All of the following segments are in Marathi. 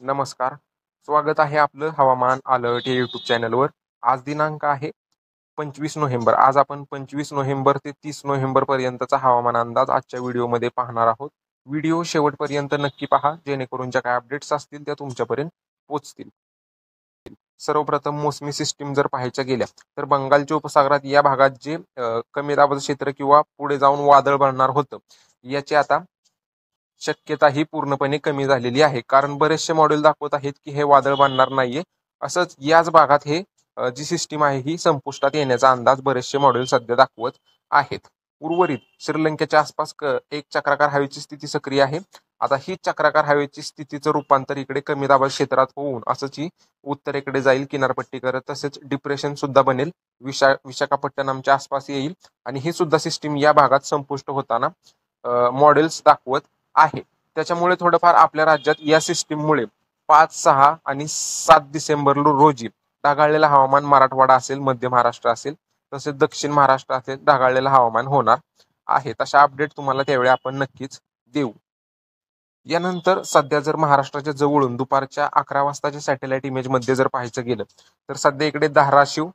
नमस्कार. स्वागत आहे आपलं हवामान अलर्ट या यूट्यूब चॅनलवर. आज दिनांक आहे 25 नोव्हेंबर. आज आपण 25 नोव्हेंबर ते 30 नोव्हेंबर पर्यंतचा हवामान अंदाज आजच्या व्हिडिओमध्ये पाहणार आहोत. व्हिडिओ शेवटपर्यंत नक्की पहा, जेणेकरून ज्या काही अपडेट्स असतील त्या तुमच्यापर्यंत पोहोचतील. सर्वप्रथम मोसमी सिस्टीम जर पाहायच्या गेल्या तर बंगालच्या उपसागरात या भागात जे कमी दाबाचं क्षेत्र किंवा पुढे जाऊन वादळ बनणार होतं, याची आता शक्यता ही पूर्णपणे कमी झालेली आहे. कारण बरेचसे मॉडेल दाखवत आहेत की हे वादळ बनणार नाहीये. असंच याच भागात जी सिस्टीम आहे ही संपुष्टात येण्याचा अंदाज बरेचसे मॉडेल सध्या दाखवत आहेत. उर्वरित श्रीलंकेच्या आसपास एक चक्राकार हवेची स्थिती सक्रिय आहे. आता ही चक्राकार हवेची स्थितीचं रूपांतर इकडे कमी दाब क्षेत्रात होऊन असंच ही उत्तरेकडे जाईल किनारपट्टी करत. तसेच डिप्रेशन सुद्धा बनेल, विशाखापट्टणमच्या आसपास येईल आणि ही सुद्धा सिस्टीम या भागात संपुष्ट होताना मॉडेल्स दाखवत आहे. त्याच्यामुळे थोडंफार आपल्या राज्यात या सिस्टीममुळे 5, 6 आणि 7 डिसेंबर रोजी ढगाळलेलं हवामान मराठवाडा असेल, मध्य महाराष्ट्र असेल, तसेच दक्षिण महाराष्ट्र असेल, ढगाळलेलं हवामान होणार आहे. तशा अपडेट तुम्हाला त्यावेळी आपण नक्कीच देऊ. यानंतर सध्या जर महाराष्ट्राच्या जवळून दुपारच्या 11 वाजताच्या सॅटेलाइट इमेजमध्ये जर पाहायचं गेलं तर सध्या इकडे धाराशिव,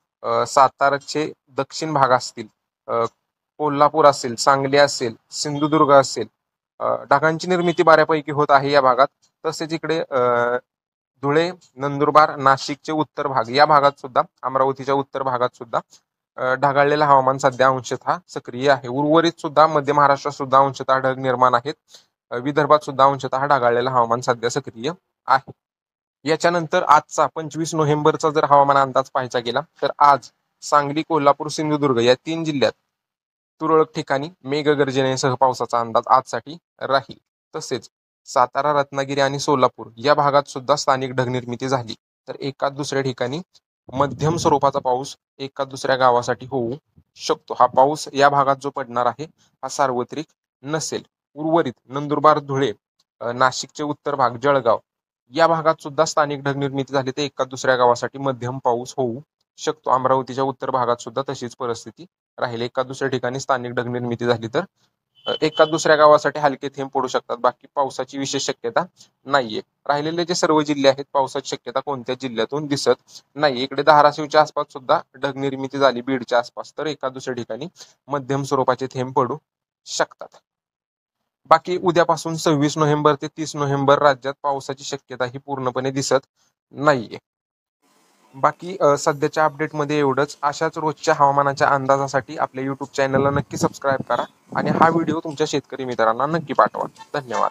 साताराचे दक्षिण भाग असतील, कोल्हापूर असेल, सांगली असेल, सिंधुदुर्ग असेल, ढगांची निर्मिती बऱ्यापैकी होत आहे या भागात. तसेच इकडे धुळे, नंदुरबार, नाशिकचे उत्तर भाग या भागात सुद्धा, अमरावतीच्या उत्तर भागात सुद्धा ढगाळलेलं हवामान सध्या अंशतः सक्रिय आहे. उर्वरित सुद्धा मध्य महाराष्ट्रात सुद्धा अंशतः ढग निर्माण आहेत. विदर्भात सुद्धा अंशतः ढगाळलेलं हवामान सध्या सक्रिय आहे. याच्यानंतर आजचा 25 नोव्हेंबरचा जर हवामान अंदाज पाहायचा गेला तर आज सांगली, कोल्हापूर, सिंधुदुर्ग या 3 जिल्ह्यात तुरळक ठिकाणी मेघगर्जनेसह पावसाचा अंदाज आजसाठी राहील. तसेच सातारा, रत्नागिरी आणि सोलापूर या भागात सुद्धा स्थानिक ढगनिर्मिती झाली तर एका दुसऱ्या ठिकाणी मध्यम स्वरूपाचा पाऊस एका दुसऱ्या गावासाठी होऊ शकतो. हा पाऊस या भागात जो पडणार आहे हा सार्वत्रिक नसेल. उर्वरित नंदुरबार, धुळे, नाशिकचे उत्तर भाग, जळगाव या भागात सुद्धा स्थानिक ढगनिर्मिती झाली तर एका दुसऱ्या गावासाठी मध्यम पाऊस होऊ शकतो. अमरावतीच्या उत्तर भागात सुद्धा तशीच परिस्थिती राहील. एका दुसऱ्या ठिकाणी स्थानिक ढगनिर्मिती झाली तर एका दुसऱ्या गावासाठी हलके थेंब पडू शकतात. बाकी पावसाची विशेष शक्यता नाहीये. राहिलेले जे सर्व जिल्हे आहेत पावसाची शक्यता कोणत्या जिल्ह्यातून दिसत नाही. इकडे धाराशिवच्या आसपास सुद्धा ढगनिर्मिती झाली, बीडच्या आसपास, तर एका दुसऱ्या ठिकाणी मध्यम स्वरूपाचे थेंब पडू शकतात. बाकी उद्यापासून 26 नोव्हेंबर ते 30 नोव्हेंबर राज्यात पावसाची शक्यता ही पूर्णपणे दिसत नाहीये. बाकी सध्याच्या अपडेटमध्ये एवढंच. अशाच रोजच्या हवामानाच्या अंदाजासाठी आपल्या यूट्यूब चॅनलला नक्की सबस्क्राईब करा आणि हा व्हिडिओ तुमच्या शेतकरी मित्रांना नक्की पाठवा. धन्यवाद.